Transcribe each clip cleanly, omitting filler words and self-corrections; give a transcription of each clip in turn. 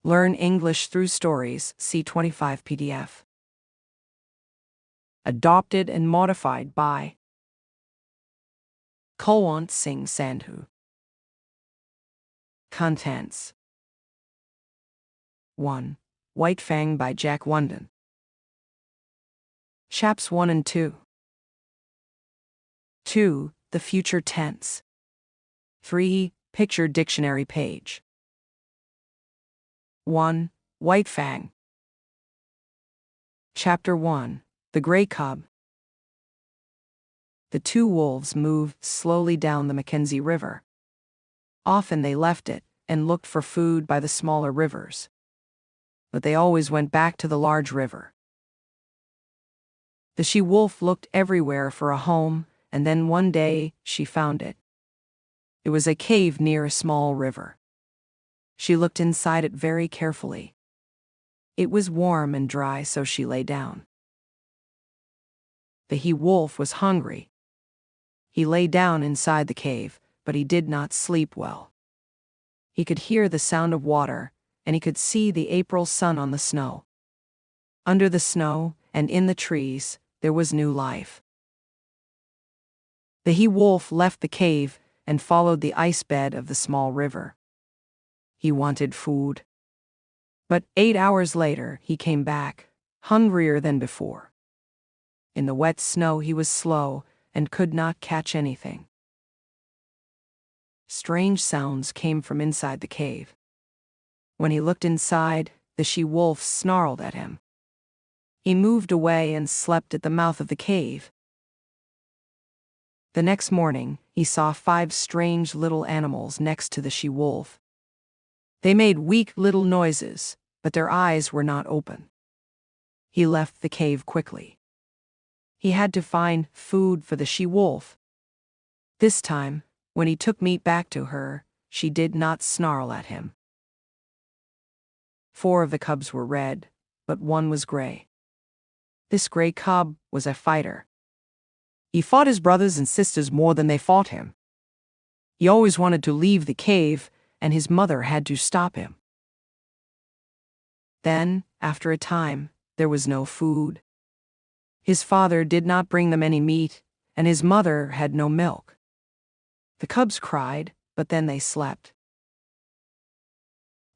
Learn English through stories, C25 PDF. Adopted and modified by Kulwant Singh Sandhu. Contents 1. White Fang by Jack London. Chaps 1 and 2. 2. The future tense. 3. Picture dictionary page. 1. White Fang. Chapter 1. The Gray Cub. The two wolves moved slowly down the Mackenzie River. Often they left it and looked for food by the smaller rivers. But they always went back to the large river. The she-wolf looked everywhere for a home, and then one day she found it. It was a cave near a small river. She looked inside it very carefully. It was warm and dry, so she lay down. The he-wolf was hungry. He lay down inside the cave, but he did not sleep well. He could hear the sound of water, and he could see the April sun on the snow. Under the snow and in the trees, there was new life. The he-wolf left the cave and followed the ice bed of the small river. He wanted food. But 8 hours later, he came back, hungrier than before. In the wet snow, he was slow and could not catch anything. Strange sounds came from inside the cave. When he looked inside, the she-wolf snarled at him. He moved away and slept at the mouth of the cave. The next morning, he saw 5 strange little animals next to the she-wolf. They made weak little noises, but their eyes were not open. He left the cave quickly. He had to find food for the she-wolf. This time, when he took meat back to her, she did not snarl at him. 4 of the cubs were red, but 1 was gray. This gray cub was a fighter. He fought his brothers and sisters more than they fought him. He always wanted to leave the cave, and his mother had to stop him. Then, after a time, there was no food. His father did not bring them any meat, and his mother had no milk. The cubs cried, but then they slept.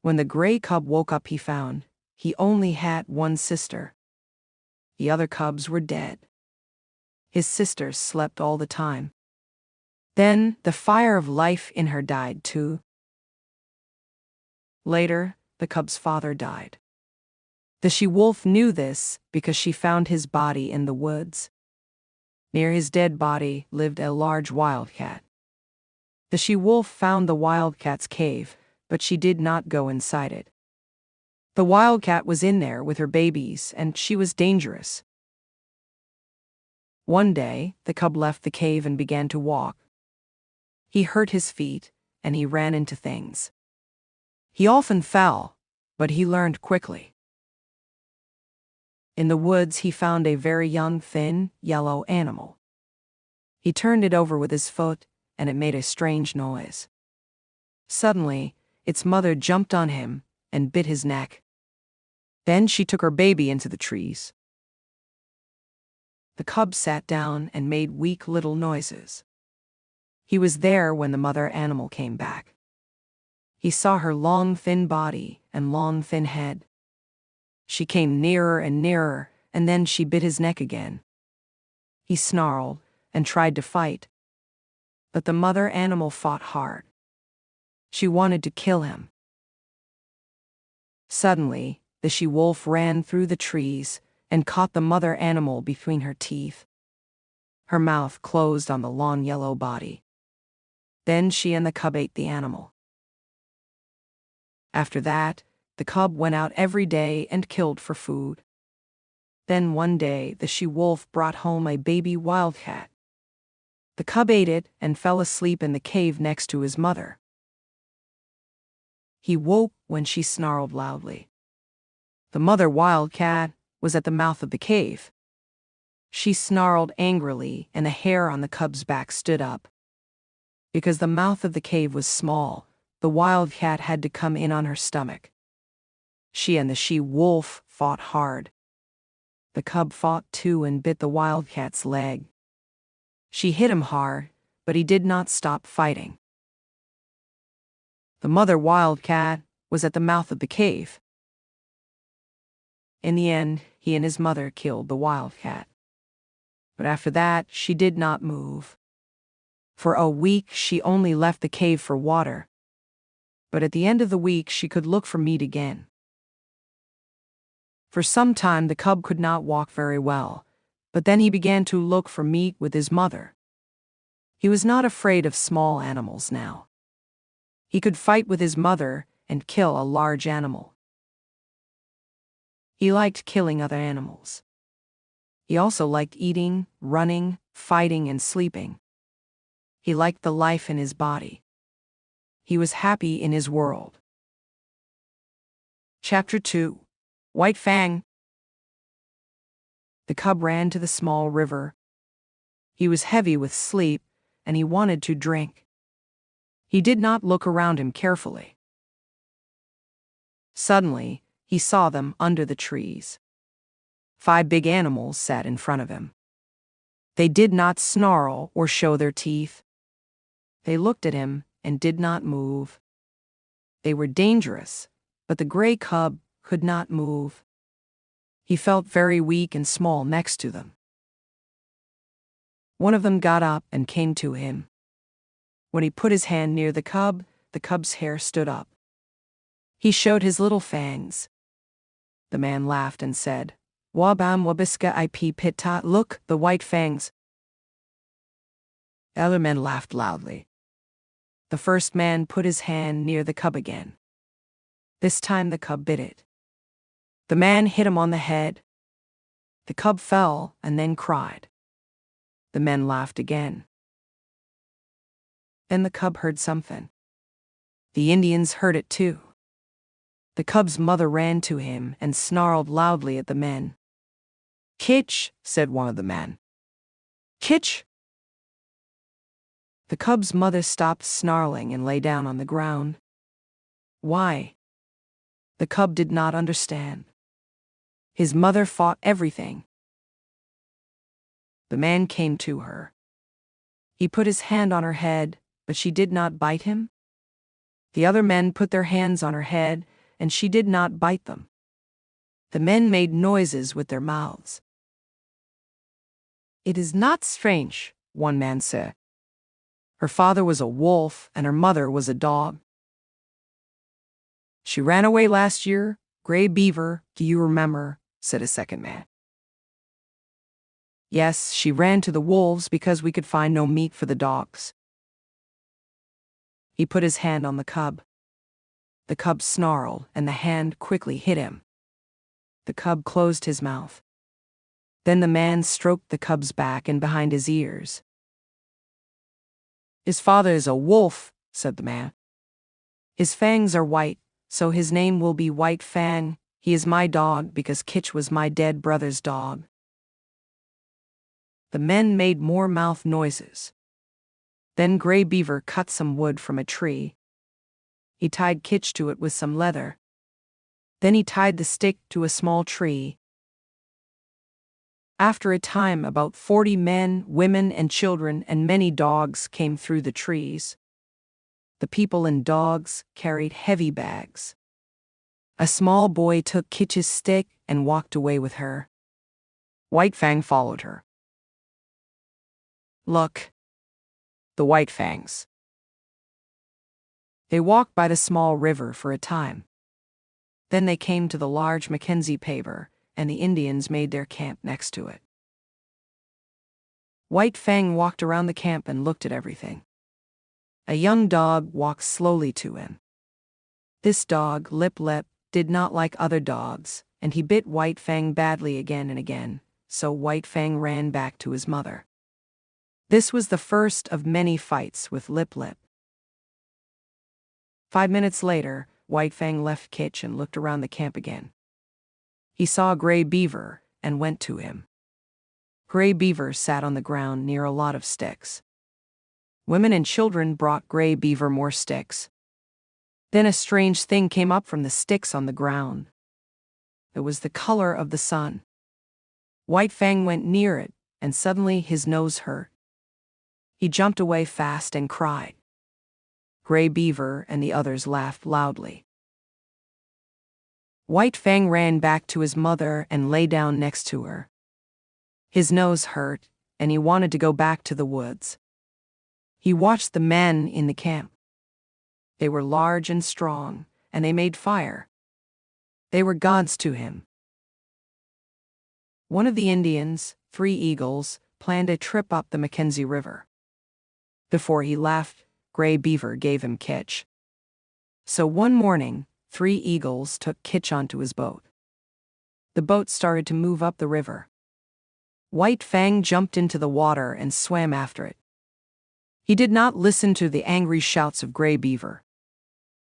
When the gray cub woke up, he found he only had 1 sister. The other cubs were dead. His sisters slept all the time. Then the fire of life in her died too. Later, the cub's father died. The she-wolf knew this because she found his body in the woods. Near his dead body lived a large wildcat. The she-wolf found the wildcat's cave, but she did not go inside it. The wildcat was in there with her babies, and she was dangerous. One day, the cub left the cave and began to walk. He hurt his feet, and he ran into things. He often fell, but he learned quickly. In the woods, he found a very young, thin, yellow animal. He turned it over with his foot, and it made a strange noise. Suddenly, its mother jumped on him and bit his neck. Then she took her baby into the trees. The cub sat down and made weak little noises. He was there when the mother animal came back. He saw her long, thin body and long, thin head. She came nearer and nearer, and then she bit his neck again. He snarled and tried to fight, but the mother animal fought hard. She wanted to kill him. Suddenly, the she-wolf ran through the trees and caught the mother animal between her teeth. Her mouth closed on the long yellow body. Then she and the cub ate the animal. After that, the cub went out every day and killed for food. Then one day, the she-wolf brought home a baby wildcat. The cub ate it and fell asleep in the cave next to his mother. He woke when she snarled loudly. The mother wildcat was at the mouth of the cave. She snarled angrily, and the hair on the cub's back stood up. Because the mouth of the cave was small, the wildcat had to come in on her stomach. She and the she-wolf fought hard. The cub fought too and bit the wildcat's leg. She hit him hard, but he did not stop fighting. The mother wildcat was at the mouth of the cave. In the end, he and his mother killed the wildcat. But after that, she did not move. For a week, she only left the cave for water. But at the end of the week, she could look for meat again. For some time, the cub could not walk very well, but then he began to look for meat with his mother. He was not afraid of small animals now. He could fight with his mother and kill a large animal. He liked killing other animals. He also liked eating, running, fighting, and sleeping. He liked the life in his body. He was happy in his world. Chapter 2. White Fang. The cub ran to the small river. He was heavy with sleep, and he wanted to drink. He did not look around him carefully. Suddenly, he saw them under the trees. 5 big animals sat in front of him. They did not snarl or show their teeth. They looked at him and did not move. They were dangerous, but the gray cub could not move. He felt very weak and small next to them. One of them got up and came to him. When he put his hand near the cub's hair stood up. He showed his little fangs. The man laughed and said, "Wabam wabiska ip pitta, look, the white fangs." Other men laughed loudly. The first man put his hand near the cub again. This time the cub bit it. The man hit him on the head. The cub fell and then cried. The men laughed again. Then the cub heard something. The Indians heard it too. The cub's mother ran to him and snarled loudly at the men. "Kitch," said one of the men. "Kitch." The cub's mother stopped snarling and lay down on the ground. Why? The cub did not understand. His mother fought everything. The man came to her. He put his hand on her head, but she did not bite him. The other men put their hands on her head, and she did not bite them. The men made noises with their mouths. "It is not strange," one man said. "Her father was a wolf, and her mother was a dog. She ran away last year, Gray Beaver, do you remember?" said a second man. "Yes, she ran to the wolves because we could find no meat for the dogs." He put his hand on the cub. The cub snarled, and the hand quickly hit him. The cub closed his mouth. Then the man stroked the cub's back and behind his ears. "His father is a wolf," said the man. "His fangs are white, so his name will be White Fang. He is my dog because Kitch was my dead brother's dog." The men made more mouth noises. Then Gray Beaver cut some wood from a tree. He tied Kitch to it with some leather. Then he tied the stick to a small tree. After a time, about 40 men, women, and children, and many dogs came through the trees. The people and dogs carried heavy bags. A small boy took Kitch's stick and walked away with her. White Fang followed her. "Look, the White Fangs." They walked by the small river for a time. Then they came to the large Mackenzie paver, and the Indians made their camp next to it. White Fang walked around the camp and looked at everything. A young dog walked slowly to him. This dog, Lip Lip, did not like other dogs, and he bit White Fang badly again and again, so White Fang ran back to his mother. This was the first of many fights with Lip Lip. 5 minutes later, White Fang left Kitch and looked around the camp again. He saw Gray Beaver and went to him. Gray Beaver sat on the ground near a lot of sticks. Women and children brought Gray Beaver more sticks. Then a strange thing came up from the sticks on the ground. It was the color of the sun. White Fang went near it, and suddenly his nose hurt. He jumped away fast and cried. Gray Beaver and the others laughed loudly. White Fang ran back to his mother and lay down next to her. His nose hurt, and he wanted to go back to the woods. He watched the men in the camp. They were large and strong, and they made fire. They were gods to him. One of the Indians, 3 Eagles, planned a trip up the Mackenzie River. Before he left, Gray Beaver gave him Kitch. So one morning, 3 Eagles took Kitch onto his boat. The boat started to move up the river. White Fang jumped into the water and swam after it. He did not listen to the angry shouts of Gray Beaver.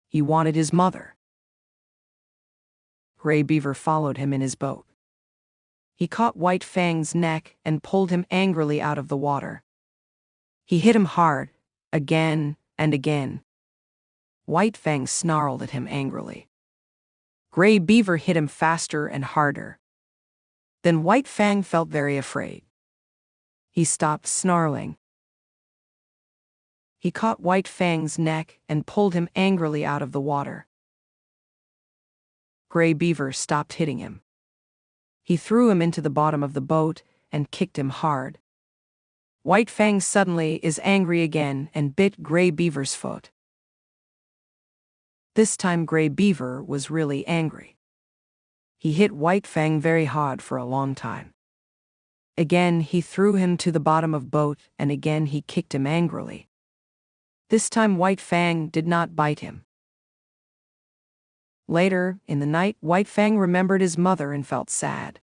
He wanted his mother. Gray Beaver followed him in his boat. He caught White Fang's neck and pulled him angrily out of the water. He hit him hard, again and again. White Fang snarled at him angrily. Gray Beaver hit him faster and harder. Then White Fang felt very afraid. He stopped snarling. He caught White Fang's neck and pulled him angrily out of the water. Gray Beaver stopped hitting him. He threw him into the bottom of the boat and kicked him hard. White Fang suddenly is angry again and bit Gray Beaver's foot. This time Gray Beaver was really angry. He hit White Fang very hard for a long time. Again he threw him to the bottom of boat and again he kicked him angrily. This time White Fang did not bite him. Later, in the night, White Fang remembered his mother and felt sad.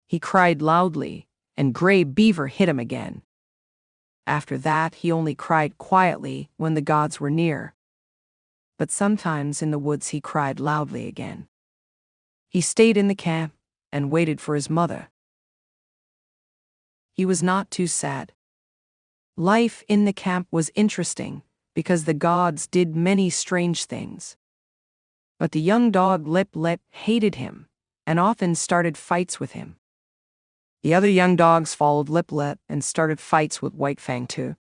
He cried loudly, and Gray Beaver hit him again. After that, he only cried quietly when the gods were near. But sometimes in the woods he cried loudly again. He stayed in the camp and waited for his mother. He was not too sad. Life in the camp was interesting because the gods did many strange things. But the young dog Lip Lip hated him and often started fights with him. The other young dogs followed Lip Lip and started fights with White Fang too.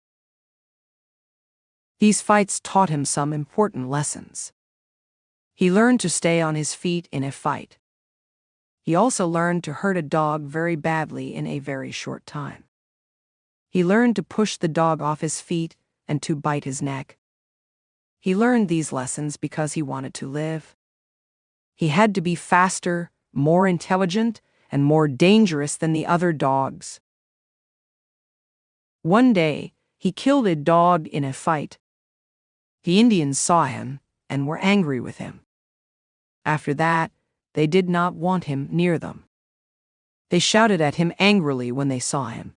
These fights taught him some important lessons. He learned to stay on his feet in a fight. He also learned to hurt a dog very badly in a very short time. He learned to push the dog off his feet and to bite his neck. He learned these lessons because he wanted to live. He had to be faster, more intelligent, and more dangerous than the other dogs. One day, he killed a dog in a fight. The Indians saw him and were angry with him. After that, they did not want him near them. They shouted at him angrily when they saw him.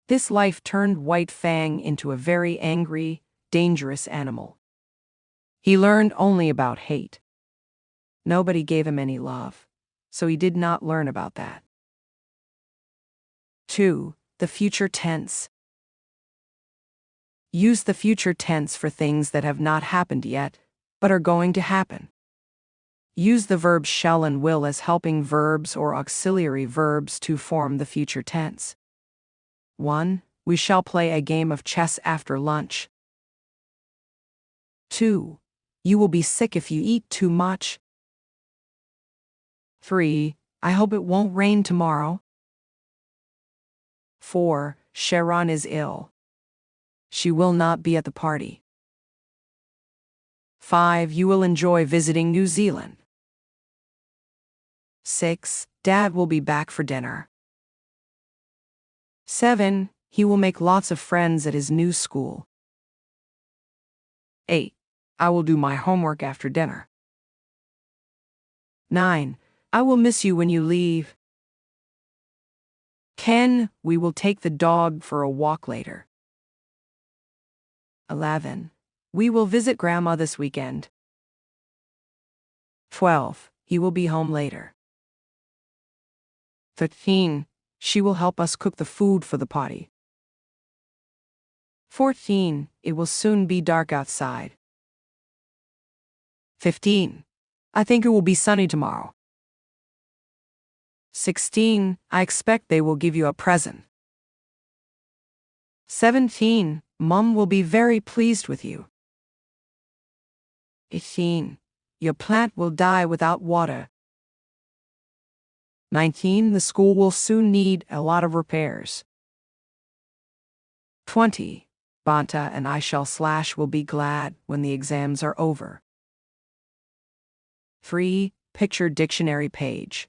This life turned White Fang into a very angry, dangerous animal. He learned only about hate. Nobody gave him any love, so he did not learn about that. 2. The future tense. Use the future tense for things that have not happened yet, but are going to happen. Use the verbs shall and will as helping verbs or auxiliary verbs to form the future tense. 1. We shall play a game of chess after lunch. 2. You will be sick if you eat too much. 3. I hope it won't rain tomorrow. 4. Sharon is ill. She will not be at the party. 5. You will enjoy visiting New Zealand. 6. Dad will be back for dinner. 7. He will make lots of friends at his new school. 8. I will do my homework after dinner. 9. I will miss you when you leave. 10. We will take the dog for a walk later. 11. We will visit Grandma this weekend. 12. He will be home later. 13. She will help us cook the food for the party. 14. It will soon be dark outside. 15. I think it will be sunny tomorrow. 16. I expect they will give you a present. 17. Mom will be very pleased with you. 18. Your plant will die without water. 19. The school will soon need a lot of repairs. 20. Banta and I shall slash will be glad when the exams are over. 3. Picture dictionary page.